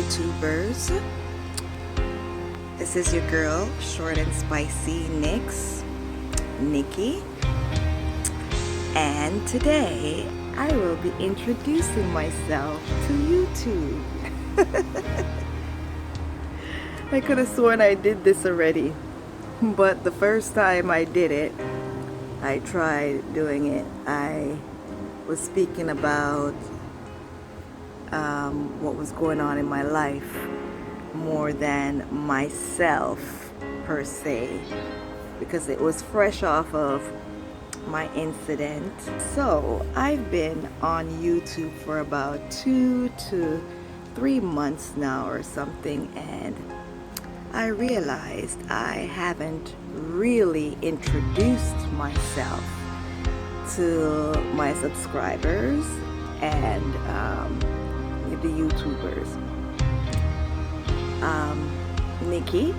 YouTubers. This is your girl, ShortnSpicyNikks, Nikki, and today I will be introducing myself to YouTube. I could have sworn I did this already, but the first time I did it, I tried doing it, I was speaking about what was going on in my life more than myself per se, because it was fresh off of my incident. So I've been on YouTube for about 2 to 3 months now or something, and I realized I haven't really introduced myself to my subscribers and the YouTubers. Nikki,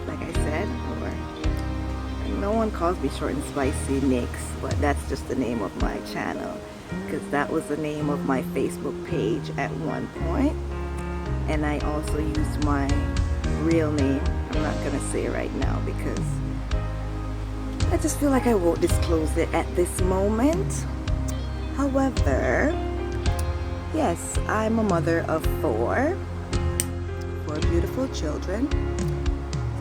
like I said, or no one calls me ShortnSpicyNikks, but that's just the name of my channel, because that was the name of my Facebook page at one point, and I also used my real name. I'm not gonna say it right now because I just feel like I won't disclose it at this moment. However, yes, I'm a mother of 4 beautiful children,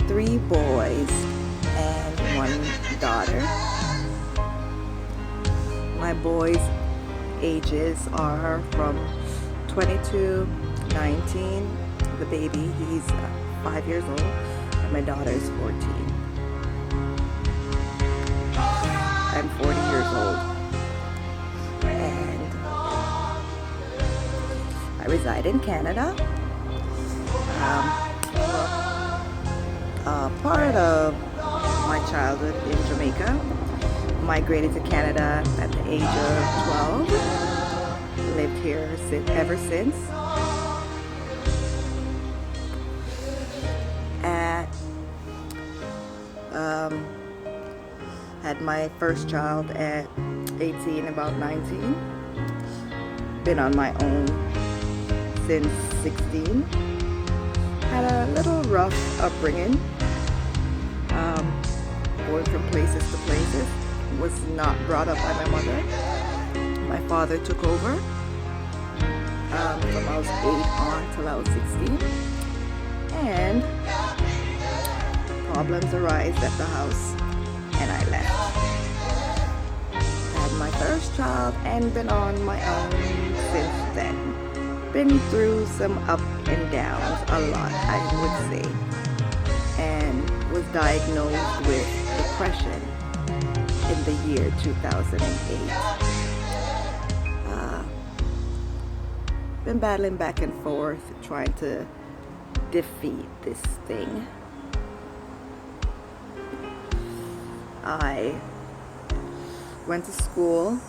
3 boys and 1 daughter. My boys' ages are from 22, 19, the baby, he's 5 years old, and my daughter is 14. I'm 40 years old, and I reside in Canada. Part of my childhood in Jamaica, migrated to Canada at the age of 12, lived here ever since. Had my first child at 18, about 19. Been on my own since 16. Had a little rough upbringing, going from places to places. Was not brought up by my mother. My father took over from I was 8 on till I was 16, and problems arise at the house, and I left. Had my first child and been on my own since then. Been through some up and downs, a lot I would say, and was diagnosed with depression in the year 2008. Been battling back and forth, trying to defeat this thing. I went to school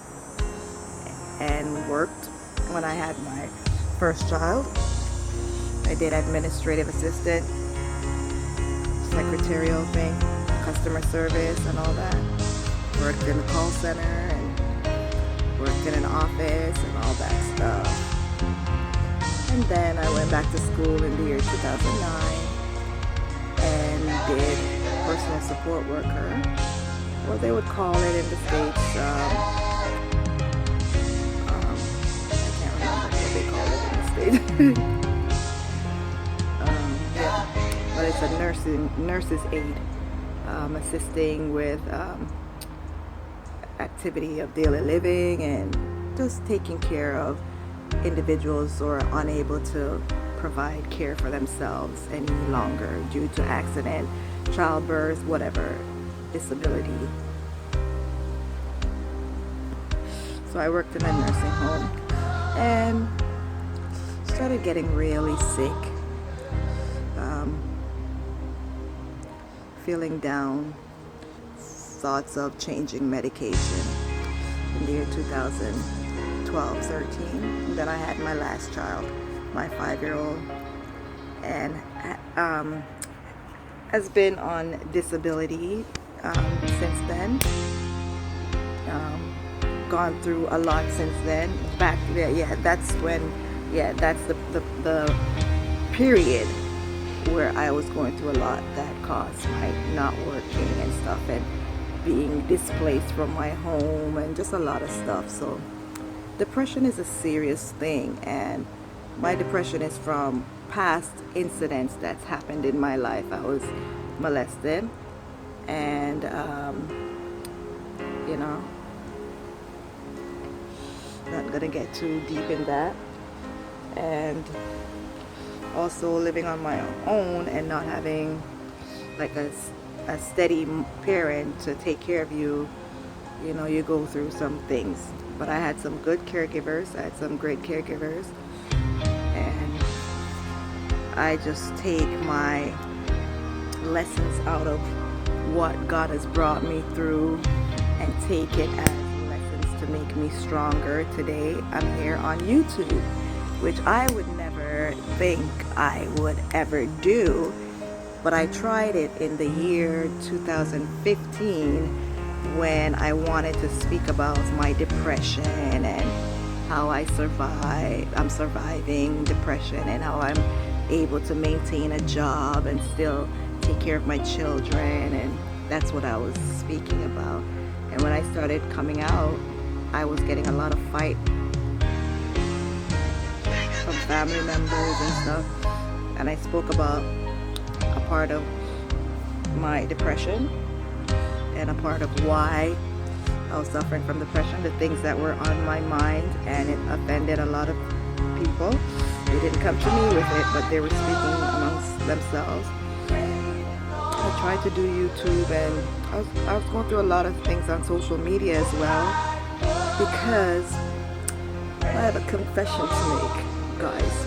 and worked when I had my first child. I did administrative assistant, secretarial thing, customer service and all that. Worked in the call center and worked in an office and all that stuff. And then I went back to school in the year 2009 and did personal support worker. Well, they would call it in the States, I can't remember what they call it in the States. Yeah, but it's a nurse's aide, assisting with activity of daily living and just taking care of individuals who are unable to provide care for themselves any longer due to accident, childbirth, whatever, disability. So I worked in a nursing home and started getting really sick, feeling down, thoughts of changing medication in the year 2012-13. Then I had my last child, my 5-year-old, and has been on disability since then. Gone through a lot since then. Back, yeah, that's when, yeah, that's the period where I was going through a lot that caused my not working and stuff, and being displaced from my home, and just a lot of stuff. So depression is a serious thing, and my depression is from past incidents that's happened in my life. I was molested, and you know, not gonna get too deep in that. And also living on my own and not having like a steady parent to take care of you. You know, you go through some things, but I had some good caregivers. I had some great caregivers, and I just take my lessons out of what God has brought me through and take it as lessons to make me stronger. Today I'm here on YouTube, which I would never think I would ever do, but I tried it in the year 2015 when I wanted to speak about my depression and how I'm surviving depression, and how I'm able to maintain a job and still take care of my children, and that's what I was speaking about. And when I started coming out, I was getting a lot of fight from family members and stuff, and I spoke about a part of my depression and a part of why I was suffering from depression, the things that were on my mind, and it offended a lot of people. They didn't come to me with it, but they were speaking amongst themselves. I tried to do YouTube, and I was going through a lot of things on social media as well, because I have a confession to make, guys.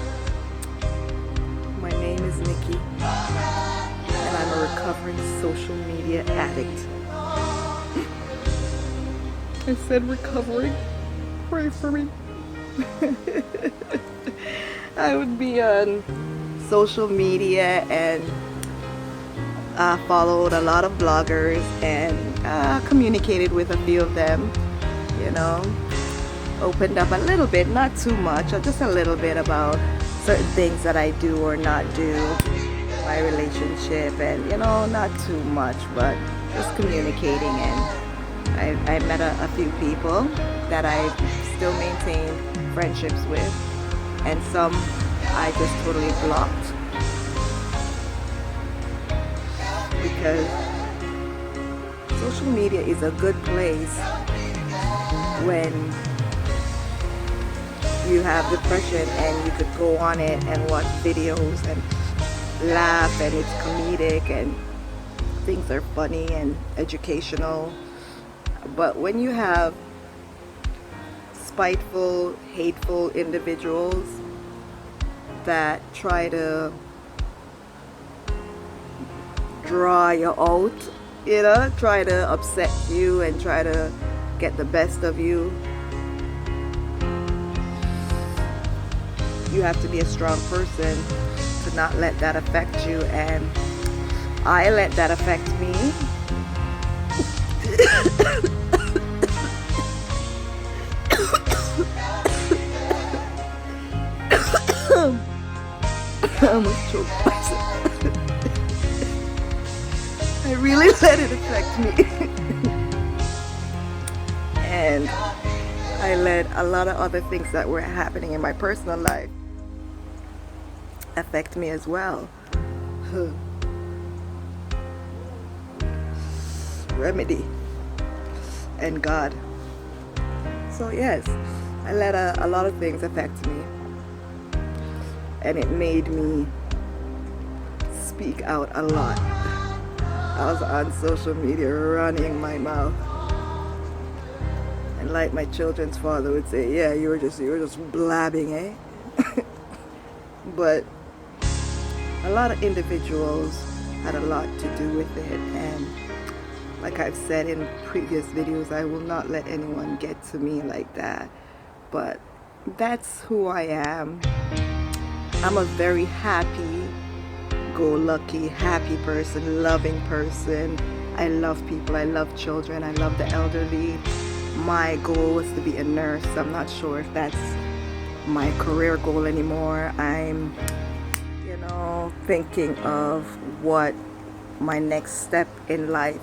My name is Nikki, and I'm a recovering social media addict. I said recovering. Pray for me. I would be on social media and followed a lot of bloggers and communicated with a few of them, you know, opened up a little bit, not too much, just a little bit about certain things that I do or not do, my relationship, and you know, not too much, but just communicating. And I met a few people that I still maintain friendships with, and some I just totally blocked, because social media is a good place when you have depression, and you could go on it and watch videos and laugh, and it's comedic and things are funny and educational. But when you have spiteful, hateful individuals that try to draw you out, you know, try to upset you and try to get the best of you, you have to be a strong person to not let that affect you. And I let that affect me. I almost choked myself. I really let it affect me. And I let a lot of other things that were happening in my personal life affect me as well. Remedy and God. So yes, I let a lot of things affect me, and it made me speak out a lot. I was on social media running my mouth, and like my children's father would say, yeah, you were just blabbing, eh? But a lot of individuals had a lot to do with it, and like I've said in previous videos, I will not let anyone get to me like that. But that's who I am. I'm a very happy-go-lucky, happy person, loving person. I love people, I love children, I love the elderly. My goal was to be a nurse. I'm not sure if that's my career goal anymore. I'm, you know, thinking of what my next step in life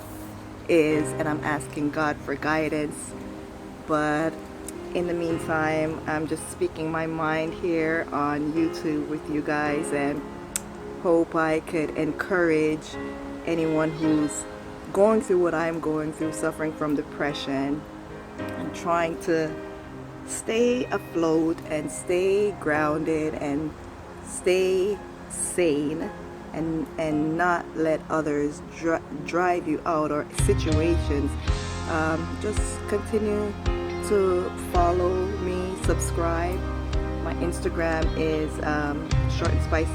is, and I'm asking God for guidance. But in the meantime, I'm just speaking my mind here on YouTube with you guys, and hope I could encourage anyone who's going through what I'm going through, suffering from depression and trying to stay afloat and stay grounded and stay sane, and not let others drive you out, or situations. Just continue to follow me, subscribe. My Instagram is ShortnSpicy.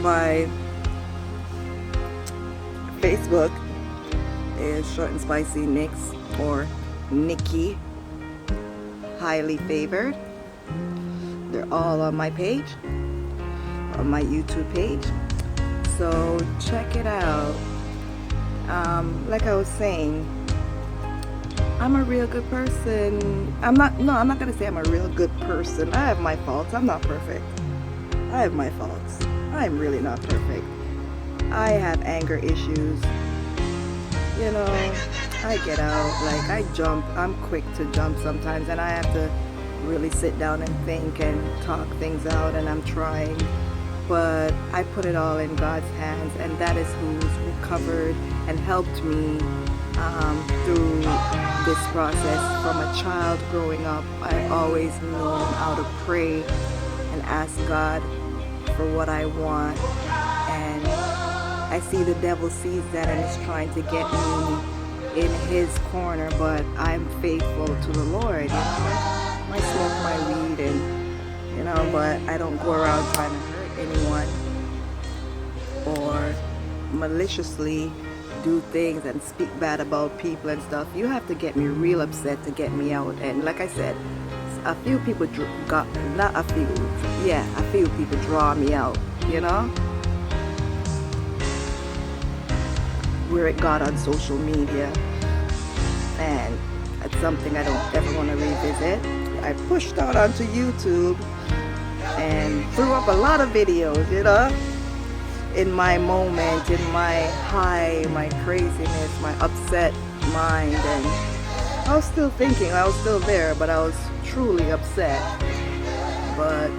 My Facebook is ShortnSpicyNikks, or Nikki, highly favored. They're all on my page, on my YouTube page, so check it out. Like I was saying, I'm a real good person. I'm not gonna say I'm a real good person. I have my faults. I'm not perfect. I have my faults. I'm really not perfect. I have anger issues. You know, I get out, like I jump. I'm quick to jump sometimes, and I have to really sit down and think and talk things out, and I'm trying. But I put it all in God's hands, and that is who's recovered and helped me through this process. From a child growing up, I've always known how to pray and ask God for what I want, and I see the devil sees that and is trying to get me in his corner, but I'm faithful to the Lord. You know, I smoke my weed, and but I don't go around trying to hurt anyone or maliciously do things and speak bad about people and stuff. You have to get me real upset to get me out. And like I said, a few people a few people draw me out, where it got on social media, and it's something I don't ever want to revisit. I pushed out onto YouTube and threw up a lot of videos, in my moment, in my high, my craziness, my upset mind. And I was still thinking, I was still there, but I was truly upset. But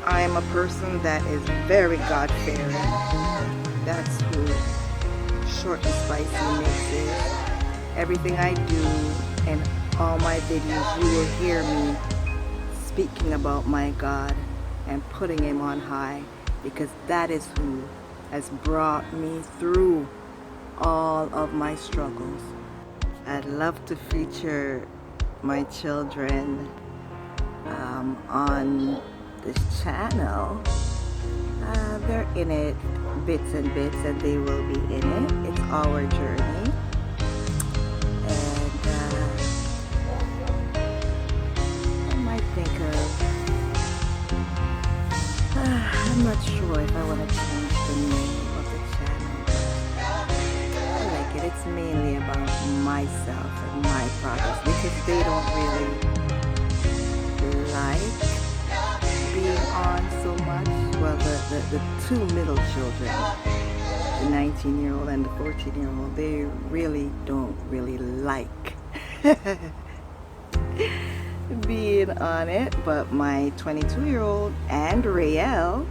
I am a person that is very God-fearing. That's who ShortnSpicyNikks is. Everything I do and all my videos, you will hear me speaking about my God and putting him on high, because that is who has brought me through all of my struggles. I'd love to feature my children on this channel. They're in it bits and bits, and they will be in it. It's our journey, and I might think of I'm not sure if I want to change the name of the channel. I like it. It's mainly about myself and my progress, because they don't really like being on so much. Well, the two middle children, the 19-year-old and the 14-year-old, they really don't really like being on it. But my 22-year-old and Rael,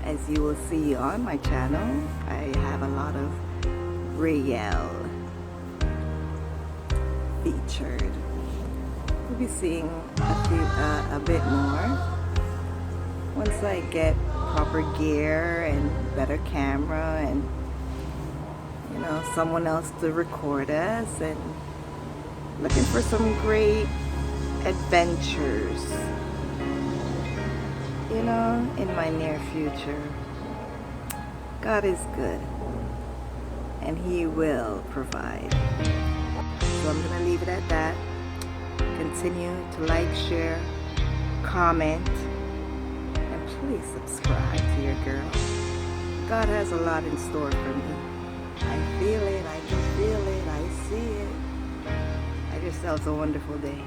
as you will see on my channel, I have a lot of Rael featured. We'll be seeing a bit more once I get proper gear and better camera, and someone else to record us, and looking for some great adventures in my near future. God is good, and he will provide. So I'm gonna leave it at that. Continue to like, share, comment, and please subscribe to your girl. God has a lot in store for me. I feel it, I can feel it, I see it. I just have a wonderful day.